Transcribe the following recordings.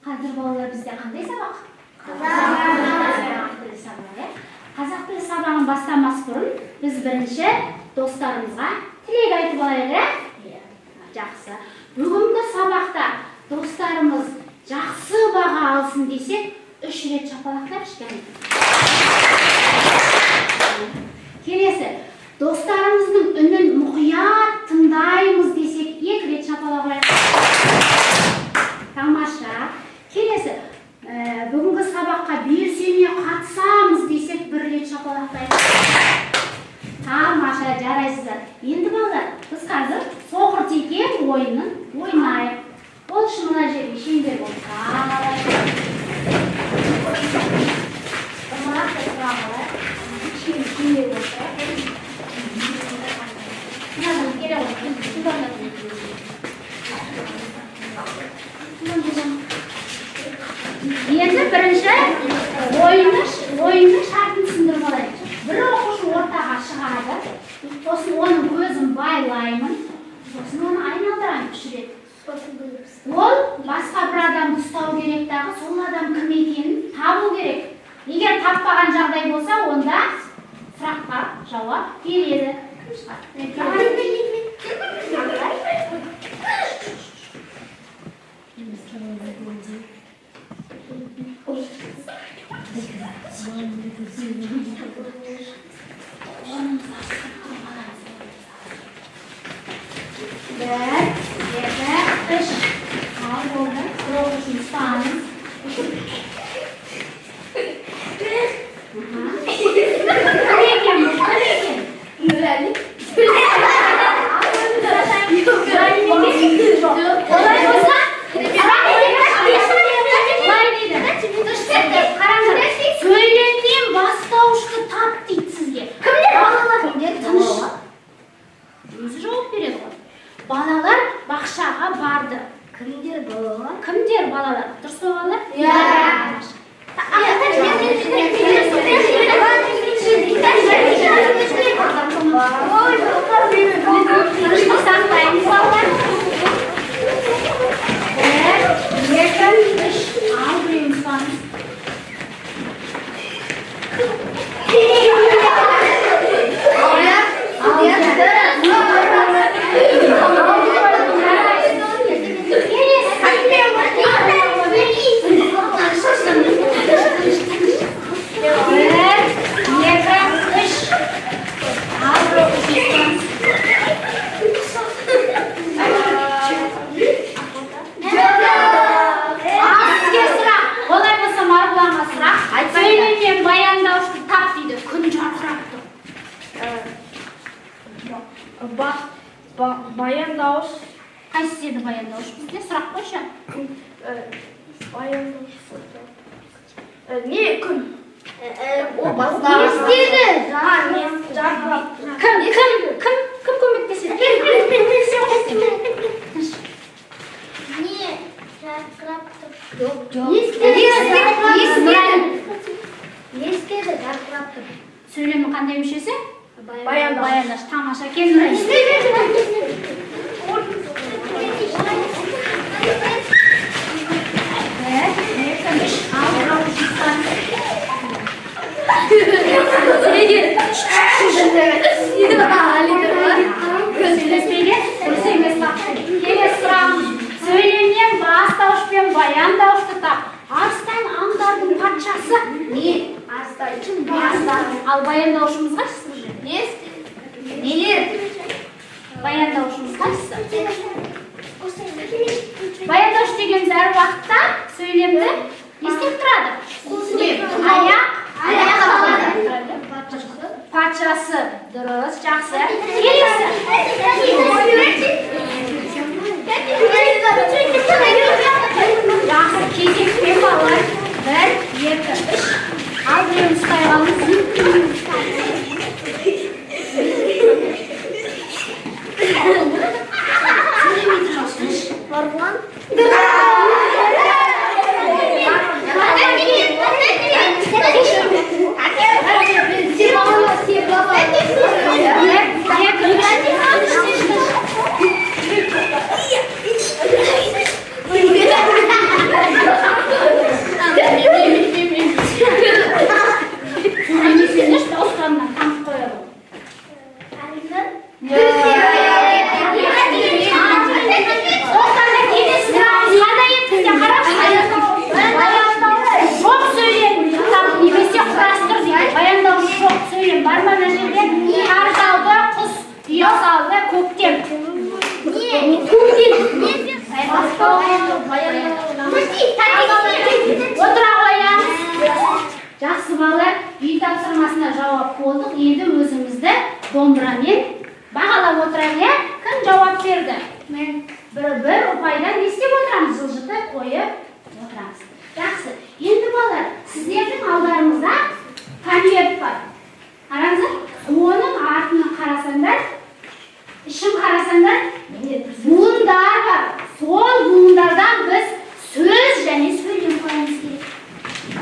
Қазір балалар бізде қандай сабақ? Қазақ тілі сабағын бастамас бұрын біз бірінші достарымызға тілек айтып алайық, жақсы. Бүгінгі сабақта достарымыз жақсы баға алсын десек, 3 рет шапалақтап ішкен. Келесі, достарымыздың үнін мұқият тыңдаймыз десек, 2 рет шапалақтайық. Тамаша. Келесі, бүгінгі сабаққа белсене қатысамыз десек, 1 рет шапалақтайық. Тамаша, жарайсыздар. Енді балалар, біз қазір соқыр теке ойынын ойнайық. Ол үшін мына жерге шеңбер болып қалайық. Шеңбер болып Енді бірінші ойынның шартын түсіндіріп алайық. Бір оқушы ортаға шығады, сосын оның көзін байлаймын, сосын оны айналдырамын 3 рет. Ол басқа бір адамды ұстау керек дағы, сол адам кім екенін табу керек. Егер таппаған жағдай болса, онда сұраққа жауап береді. Балалар бақшаға барды. Кімдер балалар? Кімдер балалар? Дұрыс па балалар? Баян дауыс. Қайсысы еді баян дауыс? Бізде сұрақ қойшы. Баян дауыс. Не күн? О, баста. Не істеді? Кім көмектеседі? Не, жарқырап тұр. Не істеді? Жарқырап тұр. Сөйлемнің қандай мүшесі? Баян дауыс. Тамаша, келін. Сөйлемнен бастауыш пен баян дауышты тап. Арыстан аңдардың патшасы. Не? Арыстан. Ал баян дауышымыз қайсысы? Нелер? Баян дауышымыз қайсысы? Баян дауыш дегеніміз әр уақытта сөйлемді не істеп тұрады? Аяқ патшасы. Дұрыс, жақсы. Келесі. Жақсы, кезекпен балалар. 1, 2, 3. Ал біреуін ұстай қалыңыз. Марғұлан? Отыра қоямыз. Жақсы балалар, үй тапсырмасына жауап болдық. Енді өзімізді домбырамен бағалап отырайық, иә? Кім жауап берді? Мен. Бір ұпайдан не істеп отырамыз? Жылжытып қойып отырамыз. Жақсы. Енді балалар, сіздердің алдарыңызда конверт бар. Қараңыздар, оның артына қарасаңдар, ішін қарасаңдар, буындар бар. Сол буындардан біз сөз және сөйлем қоямыз керек.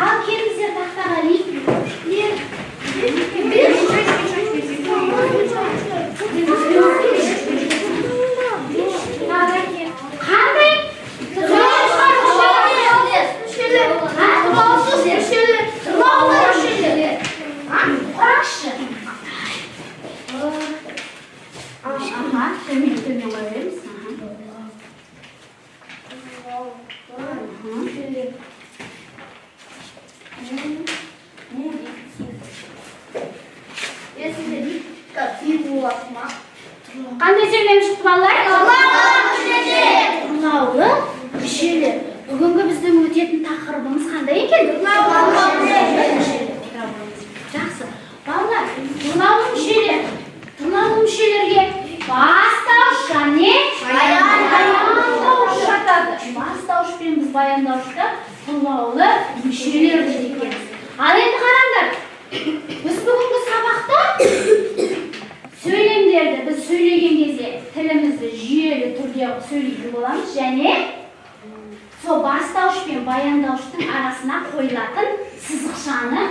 Ал келіңіздер тақтаға қандай төмен қоя береміз. Қандай сөйлем шықты балалар? Тұрлаулы мүшелер. Бүгінгі біздің өтетін тақырыбымыз қандай екен? Жақсы. Балалар, тұрлаулы мүшелер. Тұрлаулы мүшелерге бастауыш және баяндауыш жатады. Бастауышпен біз баяндаушты тұрлаулы мүшелер дейміз. Ал енді қараңдар. Біз бүгінгі сабақта сөйлемдерді біз сөйлеген кезде тілімізді жүйелі түрде сөйлейтін боламыз және сол бастауыш пен баяндауыштың арасына қойылатын сызықшаны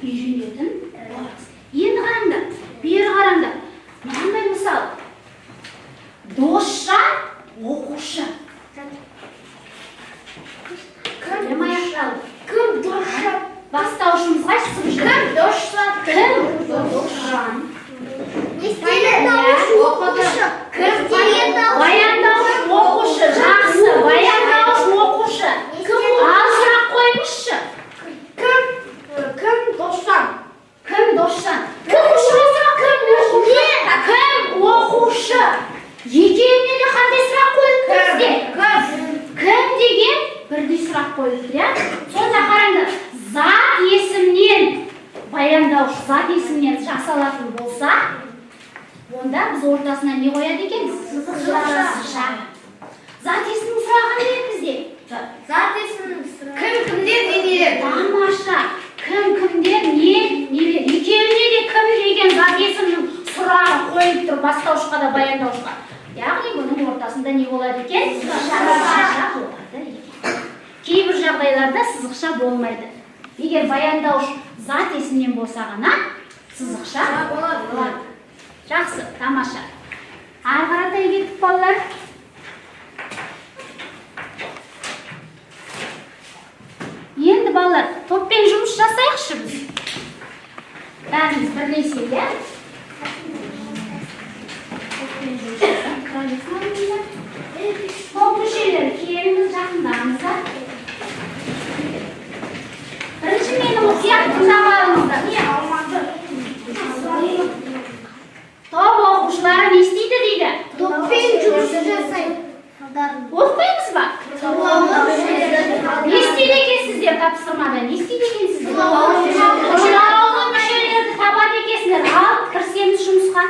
үйренетін боламыз. Енді қараңдар, бері қараңдар. Мынандай мысал. Досша, оқушы. Сөйлем аяқталды. Кім досша? Бастауышымыз қайсысы? Кім досша? Кім досшан? Оқушы. Баяндауыш оқушы. Жақсы. Баяндауыш оқушы. Ал сұрақ қойыңызшы. Кім досшан? Кім досшан? Кім оқушы? Кім оқушы? Екеуіне де қандай сұрақ қойылды бізде? Кім деген бірдей сұрақ қойылды, иә? Сонда қараңдар. Зат есімнен баяндауыш зат есімнен жасалатын болса, онда біз ортасына не қояды екенбіз? Сызықша. Зат есімнің сұрағы не бізде? Зат есімнің сұрағы. Кім кімдер нелер? Тамаша. Кім кімдер нелер? Екеуіне де кім деген зат есімнің сұрағы қойып тұр бастаушыға да баяндаушыға. Яғни бұның ортасында не болады екен? Сызықша болады екен. Кейбір жағдайларда сызықша болмайды. Егер баяндауыш зат есімнен болса ғана сызықша болады. Жақсы, тамаша. Ары қаратай кеттік балалар. Енді балалар, топпен жұмыс жасайықшы біз. Бәріміз бірлесе, иә? Топпен жұмыс жасайық. Топ мүшелері келіңіз жақындарыңызға. Бірінші мені мұқият тыңдап алыңыздар. Не алмады? Топ оқушылары не істейді дейді? Топпен жұмыс жасайды. Оқимыз ба? Не істейді екенсіздер тапсырмада? Не істейді екенсіздер? Тұрлаулы мүшелерді табады екенсіздер. Ал, кірісеміз жұмысқа.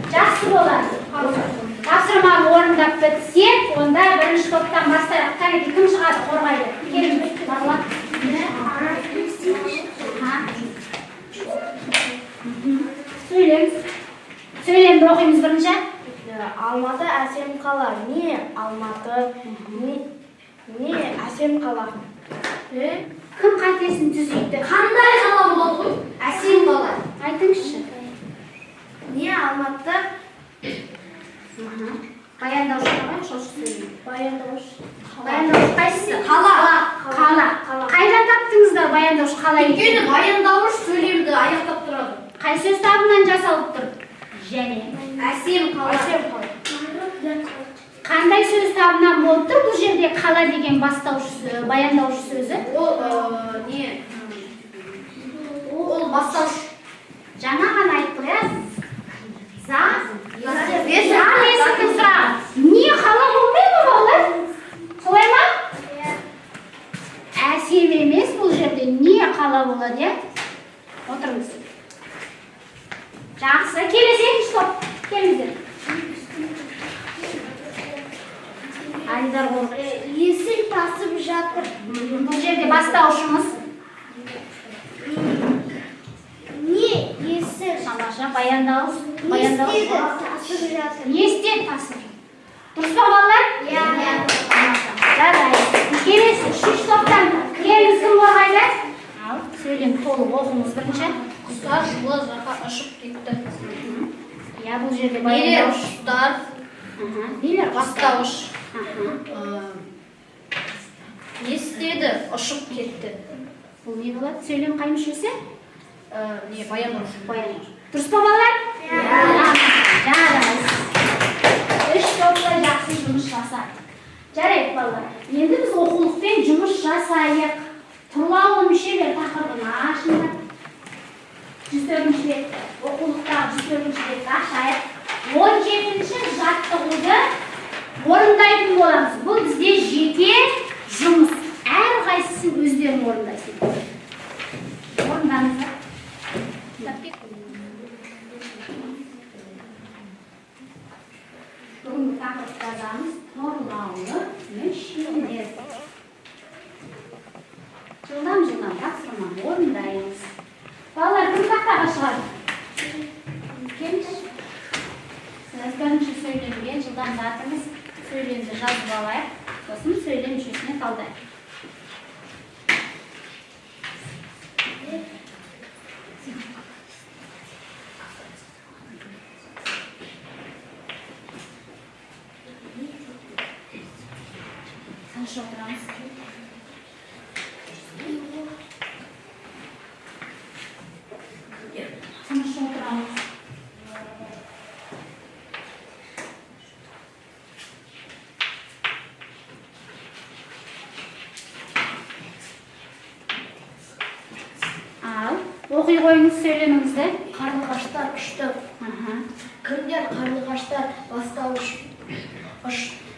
Жақсы болады. Тапсырманы орындап бітсек, онда бірінші топтан бастайық. Кәнеки кім шығады қорғайды? Келіңіз, Марла. Сөйлемді оқимыз бірінші. Алматы әсем қала. Не Алматы? Не әсем қала? Кім қайтесін түзейді? Қандай қала болады ғой? Әсем қала. Айтыңызшы. Не Алматы Баяндауыш қалай шошы сөйлейді? Баяндауыш. Баяндауыш қайсысы? Қала. Қала. Қайдан таптыңыздар баяндауыш қалай Өйткені екенін? баяндауыш сөйлемді аяқтап тұрады. Қай сөз табынан жасалып тұр? Және. Әсем қала. Қандай сөз табынан болып тұр? Бұл жерде қала деген бастауыш баяндауыш сөзі. Ол бастауыш. Жаңа ғана айттық, иә? Не қала болмайды ма балалар? Солай ма? Әсем емес бұл жерде не қала болады, иә? Отырыңыз. Жақсы, келесі екінші топ. Келіңіздер. Айдар болды. Есіл тасып жатыр. Бұл жерде бастаушымыз. Не есіл? Тамаша, баяндауыш. Не істеді? Тасып жатыр. Не істеді тасып? Дұрыс па балалар? Иә. Жарайды. Келесі, үшінші топтан. Келіңіз кім қорғайды? Ал, сөйлем толық оқыңыз бірінші. Құстар жылы жаққа ұшып кетті. Иә, бұл жерде Нелер баяндауыш. құстар, Нелер бастауыш. Не істеді? Ұшып кетті. Бұл не болады? Сөйлем қай мүшесі? Баяндауыш. Баяндауыш. Дұрыс па балалар? Жарайды. Үш топта жақсы жұмыс жасады. Жарайды балалар. Енді біз оқулықпен жұмыс жасайық. Тұрлаулы мүшелер тақырыбын ашыңдар. 104-ші бетті. Оқулықтағы 104-ші бетті ашайық. 17-ші жаттығуды орындайтын боламыз. Бұл бізде жеке жұмыс. Әрқайсысын өздерің орындайсың. Орындаңыздар. Бүгінгі тақырып жазамыз. Тұрлаулы мүшелер. Жылдам тапсырманы орындаймыз. Балалар, кім тақтаға шығады? Келіңізші. Сіз бірінші сөйлемге жылдамдатыңыз. Сөйлемді жазып алайық. Сосын сөйлем мүшесіне талдайық. Тыныш отырамыз. Тыныш отырамыз. Ал, оқи қойыңыз сөйлеміңізді. Қарлығаштар ұшты. Кімдер қарлығаштар бастауыш.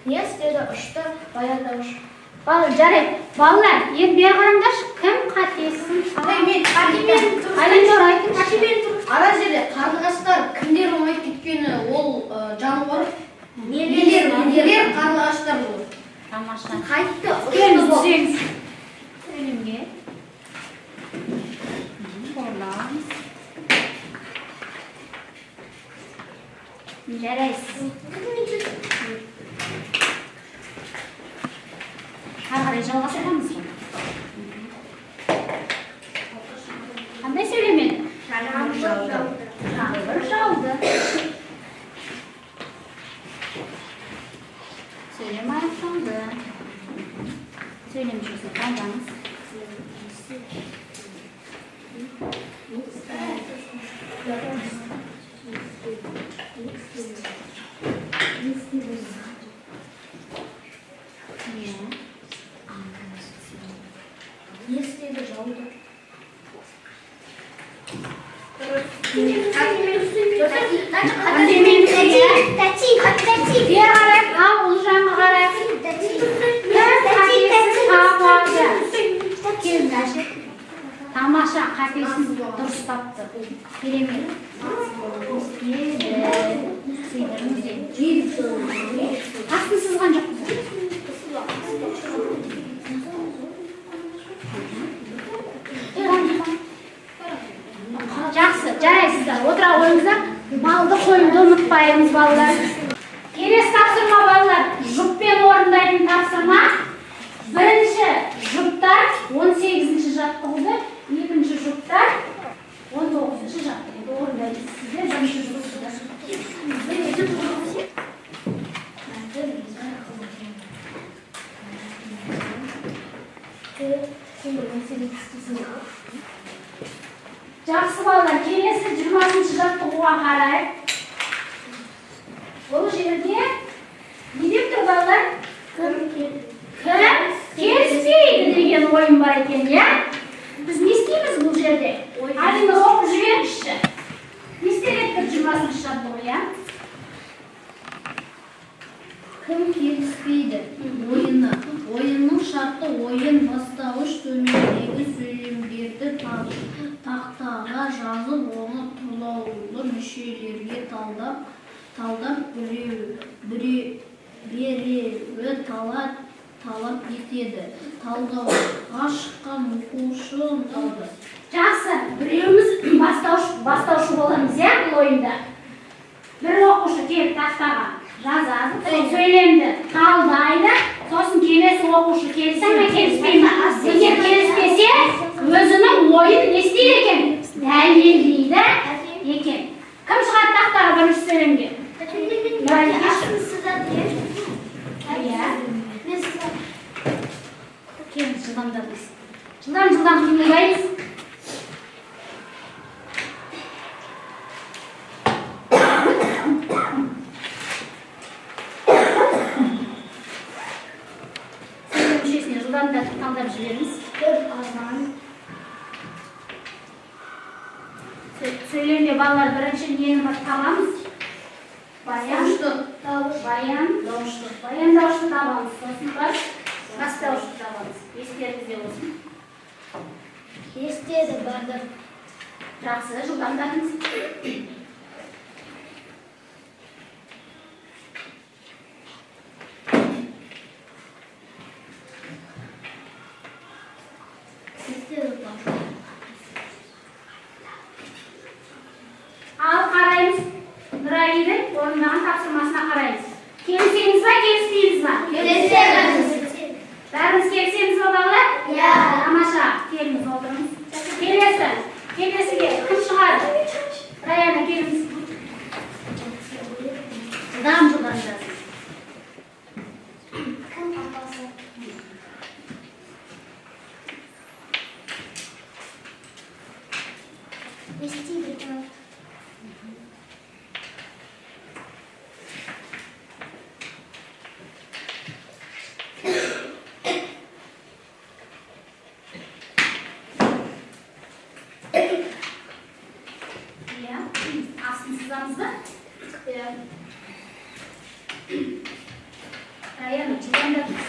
Не істеді? Ұшты. Баяндауыш. Балалар, жарайды. Балалар, енді бері қараңдаршы, кім қатесін? Әлемдер айтыңызшы. Ана жерде қарлығаштар кімдер болмайды кеткені ол жануар. Нелер қарлығаштар болды. Тамаша. Қайтты. Келіңіз, түсеңіз. Сөйлемге. Қорлаңыз. Жарайсыз. Ары қарай жалғастырамыз ғой. Қандай сөйлемеді? Жаңбыр жауды. Сөйлем аяқталды. Сөйлем жүйесін талдаңыз. Не істеді? Жауды. Бері қарайық, ал ұлжанға қарайық. Тамаша, қатесін дұрыс тапты. Керемет. Астын сызған жоқ. Жақсы, жарайсыздар. Отыра қойыңыздар. Балды қойымды ұмытпаймыз, балалар. Келесі тапсырма, балалар. Жұппен орындайтын тапсырма. Бірінші жұптар 18-ші жаттығуды, екінші жұптар 19-ші жаттығуды орындайды. Сіздер бірінші жұптар. Жақсы балалар, келесі 20-шы жаттығуға қарайық. Бұл жерде не деп тұр балалар? Кім келіспейді деген ойын бар екен, я? Біз не істейміз бұл жерде? Алина оқып жіберіңізші. Не істеледі 20-шы жаттығу, я? Кім келіспейді? Ойыны. Ойынның шарты ойын бастауыш төмендегі сөйлемдерді тақтаға жазып, оны тұлаулы мүшелерге талдап біреуі талап етеді. Талдауға шыққан оқушы ұнайды. Жақсы, біреуміз бастаушы боламыз, я, бұл ойында. Бір оқушы келіп тақтаға жазады, сөйлемді талдайды, сосын келесі оқушы келсе ме, келіспей ме? Егер келіспесе, өзінің ойын не істейді екен? Дәлелдейді екен. Кім шығады тақтаға бірінші сөйлемге? Келіңіз, жылдамдатыңыз. Жылдам қимылдаймыз. Талдап жіберіңіз. Сөйлемде балалар бірінші нені табамыз? Баян дауышты табамыз. Сосын бастауышты табамыз. Естеріңізде болсын. Естеді барды. Жақсы, жылдамдатыңыз. Ал қараймыз. Нұралидің орындаған тапсырмасына қараймыз. Келісеміз ба, келіспейміз ба? Келісеміз. Бәріміз келісеміз ба балалар? Иә. Тамаша, келіңіз, отырыңыз. Келесіге кім шығады? Раяна, келіңіз. Жылдам жазыңыз. Кім апасы? Естиді кім? Астын сызамыз ба? Раяна, жылдамдатыңыз.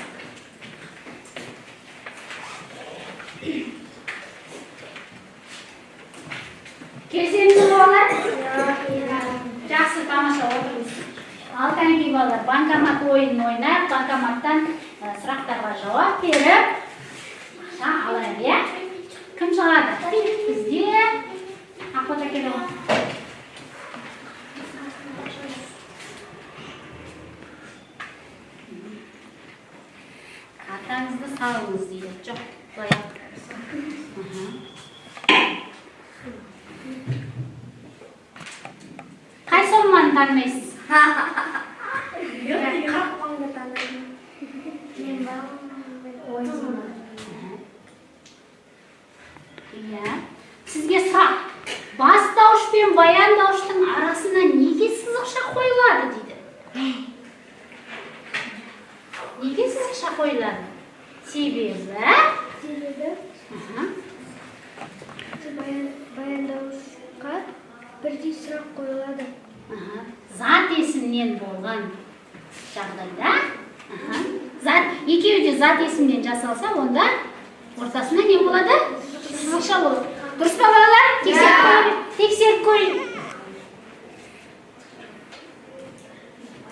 Келісеміз бе балалар? Жақсы, тамаша, отырыңыз. Алтан кей балалар, банкомат ойынын ойнап, банкоматтан сұрақтарға жауап беріп, ақша алайық, иә? Кім шығады? Бізде Ақбота келе. Картаңызды салыңыз дейді. Жоқ, қояйық. Қай соманы танымайсыз? Қақпанды танымын. Мен ойынмын. Сізге сұрақ. Бастауыш пен баяндауыштың арасына неге сызықша қойылады дейді? Неге сызықша қойылады? Себебі? Баяндауышқа бірдей сұрақ қойылады. Зат есімнен болған жағдайда, екеуі де зат есімнен жасалса, онда ортасында не болады? Сызықша болады. Дұрыс па балалар? Тексеріп көрейік.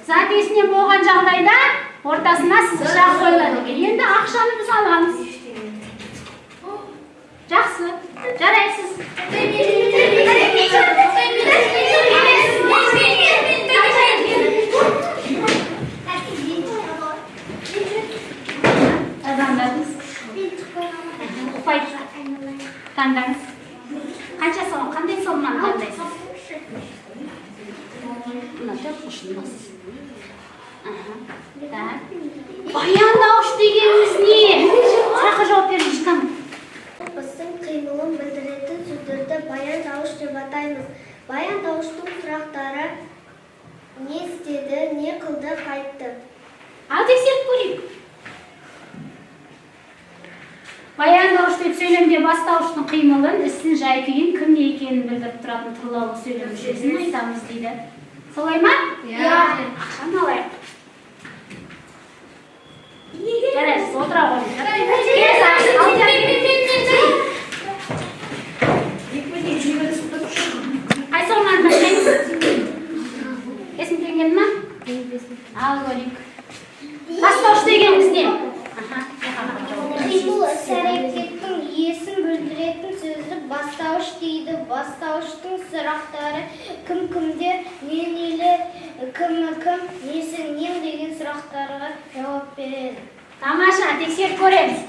Зат есімнен болған жағдайда ортасына сызықша қойылады. Енді ақшаны біз аламыз. Жақсы, жарайсыз. Таңдаңыз. Қанша сом, қандай сомнан таңдайсыз? Мына 4 қошынбас. Баяндауыш дегеніміз не? Сұраққа жауап беріңіз, кім? Біздің айтты. Ал тексеріп көрейік. Баяндауыш деп сөйлемде бастауыштың қимылын, істің жай-күйін, кім не екенін білдіріп тұратын тұрлаулы сөйлем мүшесін айтамыз дейді. Солай ма? Иә. Ақшаны алайық. Жарайсыз, отыра қойыңыз. Қайсығынан бастаймыз? Есің келген ма? Ал көрейік. Бастауыш дегеніміз не? Қимыл іс-әрекеттің иесін білдіретін сөзді бастауыш дейді. Бастауыштың сұрақтары кім-кімдер, не-нелер, кім-кім, несі-нем деген сұрақтарға жауап береді. Тамаша, тексеріп көреміз.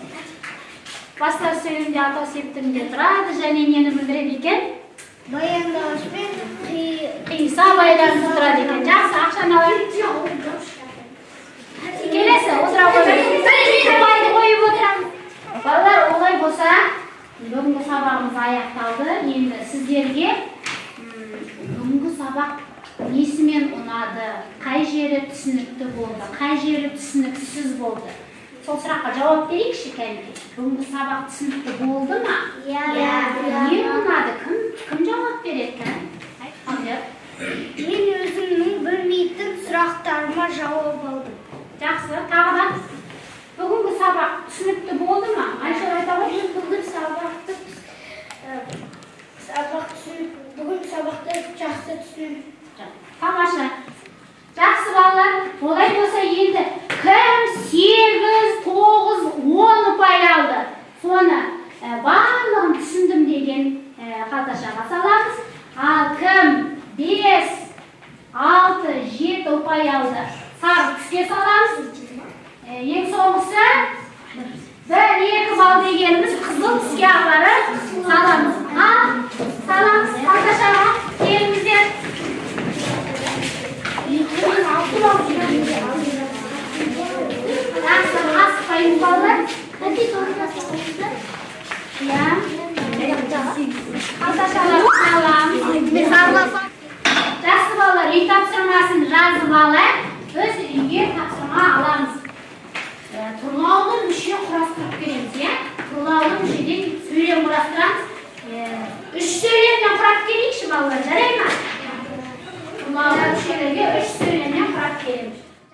Бастауыш сөйлемде атау септігінде тұрады және нені білдіреді екен? Баяндауыш пен Қиса байланысты тұрады екен. Жақсы, ақшаны алайық. Келесі, отыра қойып. Байды қойып отырамыз. Балалар, олай болса, бүгінгі сабағымыз аяқталды. Енді сіздерге бүгінгі сабақ несімен ұнады, қай жері түсінікті болды, қай жері түсініксіз болды. Сол сұраққа жауап берейікші кәніке. Бүгінгі сабақ түсінікті болды ма? Не ұнады? Кім жауап береді кәні? Мен өзімнің білмейтін сұрақтарыма жауап алдым. Жақсы, тағы да. Бүгінгі сабақ түсінікті болды ма? Айшар айта ғой. Бүгін сабақты жақсы түсіндім. Тамаша. Жақсы балалар. Олай болса енді кім 8, 9, 10 ұпай алды. Соны барлығын түсіндім деген қалташаға саламыз. Ал кім 5, 6, 7 ұпай алды. Сары түске саламыз. Ең соңғысы 1-2 балл дегеніміз қызыл түске апарып саламыз. Саламыз қалташаға. Келіңіздер. Жақсы, асықпаймыз балалар. Қалташаға саламыз. Жақсы балалар, үй тапсырмасын жазып алып, біз үйге тапсырма аламыз. Тұрлаулы мүше құрастырып береміз, тұрлаулы мүшеден сөйлем құрастырамыз. 3 сөйлемнен құрап келейікші балалар, жарай ма? Тұрлаулы мүшелерге 3 сөйлемнен құрап келеміз.